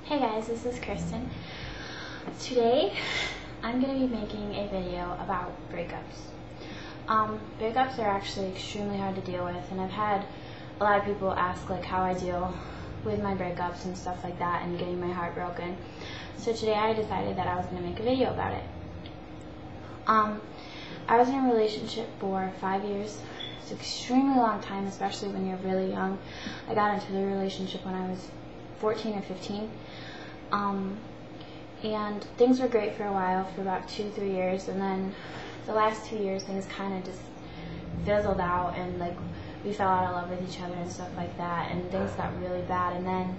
Hey guys, this is Kristin. Today I'm going to be making a video about breakups. Breakups are actually extremely hard to deal with, and I've had a lot of people ask like how I deal with my breakups and stuff like that and getting my heart broken. So today I decided that I was going to make a video about it. I was in a relationship for 5 years. It's an extremely long time, especially when you're really young. I got into the relationship when I was 14 or 15. And things were great for a while, for about 2-3 years, and then the last 2 years things kind of just fizzled out, and like we fell out of love with each other and stuff like that, and things got really bad. And then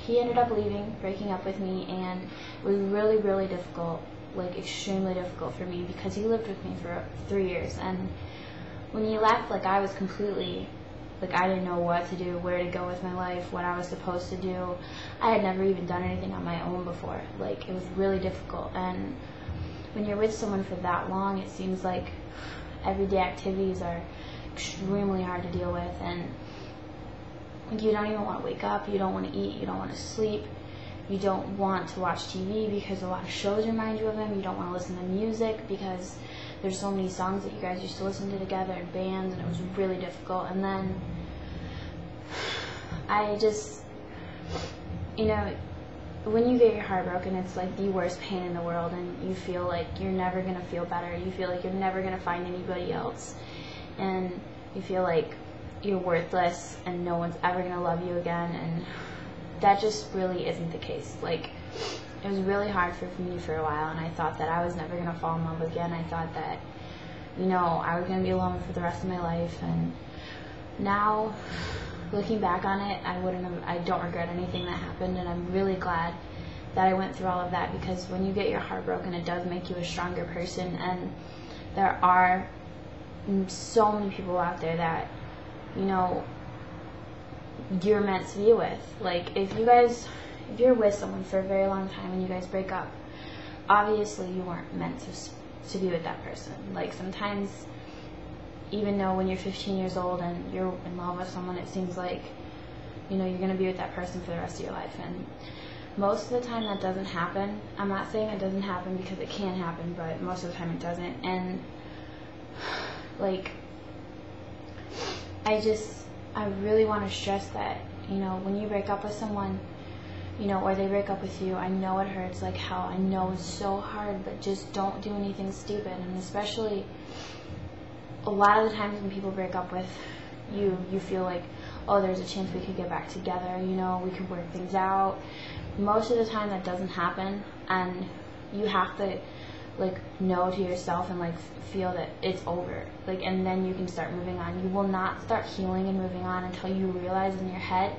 he ended up leaving, breaking up with me, and it was really difficult, like extremely difficult for me, because he lived with me for 3 years, and when he left, like I was completely, like I didn't know what to do, where to go with my life, what I was supposed to do. I had never even done anything on my own before. Like, it was really difficult. And when you're with someone for that long, it seems like everyday activities are extremely hard to deal with, and you don't even want to wake up, you don't want to eat, you don't want to sleep, you don't want to watch TV because a lot of shows remind you of him, you don't want to listen to music because there's so many songs that you guys used to listen to together in bands, and it was really difficult. And then I just, when you get your heart broken, it's like the worst pain in the world, and you feel like you're never going to feel better. You feel like you're never going to find anybody else, and you feel like you're worthless and no one's ever going to love you again, and that just really isn't the case. Like, it was really hard for me for a while, and I thought that I was never going to fall in love again. I thought that, I was going to be alone for the rest of my life, and now, looking back on it, I don't regret anything that happened, and I'm really glad that I went through all of that, because when you get your heart broken, it does make you a stronger person, and there are so many people out there that, you're meant to be with. Like, if you're with someone for a very long time and you guys break up, obviously you weren't meant to be with that person. Like, sometimes, even though when you're 15 years old and you're in love with someone, it seems like, you're going to be with that person for the rest of your life. And most of the time that doesn't happen. I'm not saying it doesn't happen, because it can happen, but most of the time it doesn't. And, like, I really want to stress that, when you break up with someone, or they break up with you, I know it hurts like hell. I know it's so hard, but just don't do anything stupid. And especially a lot of the times when people break up with you, you feel like, oh, there's a chance we could get back together, we could work things out. Most of the time that doesn't happen, and you have to, like, know to yourself and, like, feel that it's over, like, and then you can start moving on. You will not start healing and moving on until you realize in your head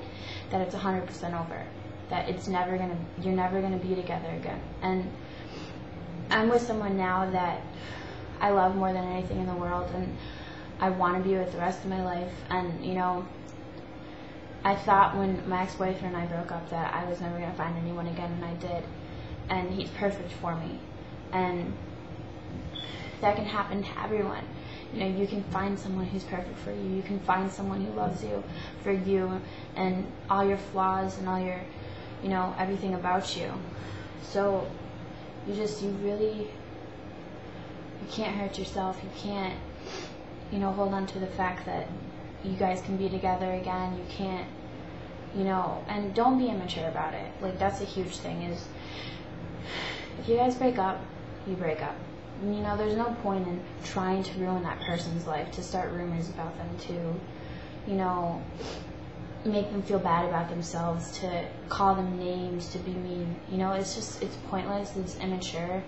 that it's 100% over, that you're never gonna be together again. And I'm with someone now that I love more than anything in the world, and I want to be with the rest of my life. And I thought when my ex-boyfriend and I broke up that I was never gonna find anyone again, and I did, and he's perfect for me. And that can happen to everyone. You can find someone who's perfect for you. You can find someone who loves you for you and all your flaws and all your, everything about you. So you can't hurt yourself. You can't, hold on to the fact that you guys can be together again. You can't, and don't be immature about it. Like, that's a huge thing, is if you guys break up, you break up. There's no point in trying to ruin that person's life, to start rumors about them, to, make them feel bad about themselves, to call them names, to be mean. It's pointless, it's immature.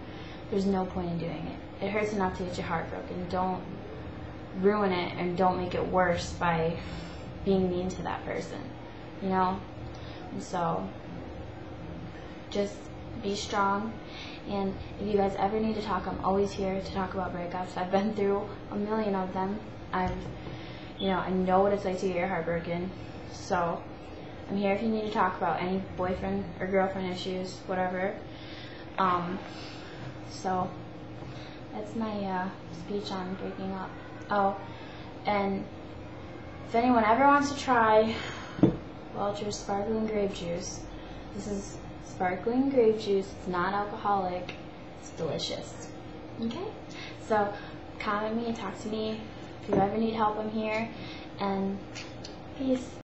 There's no point in doing it. It hurts enough to get your heart broken. Don't ruin it, and don't make it worse by being mean to that person, And so, just be strong. And if you guys ever need to talk, I'm always here to talk about breakups. I've been through a million of them. I know what it's like to get your heart broken. So I'm here if you need to talk about any boyfriend or girlfriend issues, whatever. So that's my speech on breaking up. Oh, and if anyone ever wants to try Welch's sparkling grape juice, This is sparkling grape juice. It's non-alcoholic. It's delicious. Okay? So comment me and talk to me. If you ever need help, I'm here. And peace.